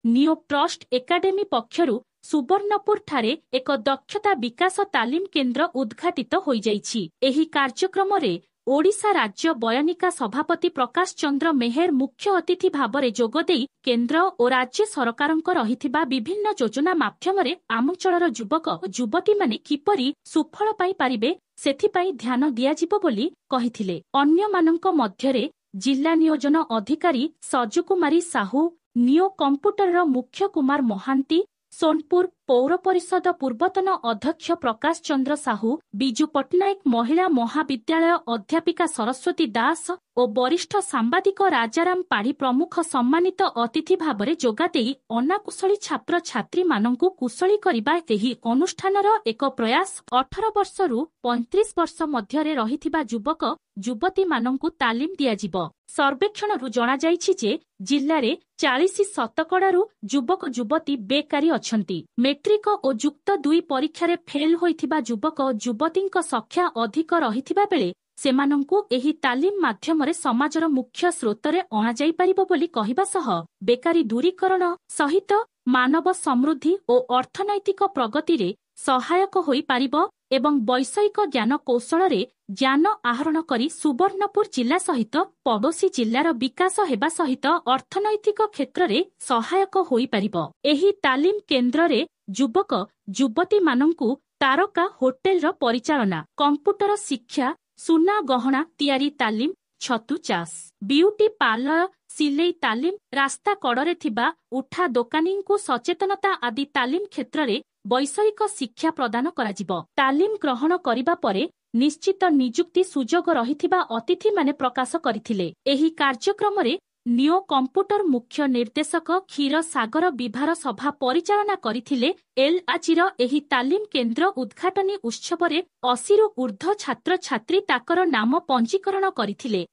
Neo trust academy पक्षरु Subarnapur ठारे एक दक्षता विकास तालीम केन्द्र उद्घाटित होई जाइछि। एही कार्यक्रम रे ओडिशा राज्य बयानिका सभापति प्रकाश चंद्र मेहेर मुख्य अतिथि भावरे जोगदेई केन्द्र और राज्य सरकारंक रहिथिबा विभिन्न योजना माध्यमरे आमंचलर युवक युवती माने किपरि सुफल पाई पारिबे सेथिपाई ध्यान दियाजिबो बोली कहिथिले। अन्यमानंक मध्यरे जिला नियोजन अधिकारी सजु कुमारी साहू, नियो कंप्यूटर मुख्य कुमार महांती, सोनपुर पौर परिषद पूर्वतन अध्यक्ष प्रकाश चंद्र साहू, बिजु पट्टनायक महिला महाविद्यालय अध्यापिका सरस्वती दास और वरिष्ठ सांबादिक राजाराम पाढ़ी प्रमुख सम्मानित अतिथि भावरे जोगादेई अनाकुशली छात्र छात्री मानंकु कुशली करिबा एही अनुष्ठानर एक प्रयास 18 वर्षरु 35 वर्ष मध्यरे रहिथिबा युवक युवती मानंकु तालीम दियाजिबो। सर्वेक्षणरु जणा जाइछि जे जिल्लारे 40% युवक युवती बेकारी अछंती। मेट्रिक और युक्त 2 परीक्षारे फेल होइथिबा युवक युवतींक संख्या अधिक रहिथिबा बेले सेमानंकु एही तालीम माध्यमरे समाजर मुख्य स्रोतरे अणा जाई परिबो बोली कहिबा सह बेकारी दूरीकरण सहित मानव समृद्धि और अर्थनैतिक प्रगति रे सहायक होई पारिबो एवं वैषयिक ज्ञान कौशल रे ज्ञान आहरण करी सुवर्णपुर जिला सहित पड़ोशी जिल्लार विकास हेबा सहित अर्थनैतिक क्षेत्र रे सहायक होई पारिबो। एही तालीम केन्द्र रे युवक युवती मानंकु तारका होटेल रो परिचालना, कंप्यूटर शिक्षा, सुना गहना तियारी तालीम, छतु चाष, ब्यूटी पार्लर, सिलेई तालीम, रास्ता कड़रे थिबा उठा दोकानींकु सचेतनता आदि तालीम क्षेत्र रे वैषयिक शिक्षा प्रदान कराजिबो। तालीम ग्रहण करिबा परे निश्चित नियुक्ति सुजोग रहिथिबा अतिथि माने प्रकाश करिथिले। एही कार्यक्रम रे नियो कंप्यूटर मुख्य निर्देशक क्षीर सागर विभार सभा परिचालना करिथिले। एलआचिर एही तालीम केन्द्र उद्घाटनी उत्सव रे 80 रु ऊर्ध्व छात्र छात्री ताकर नाम पंजीकरण करिथिले।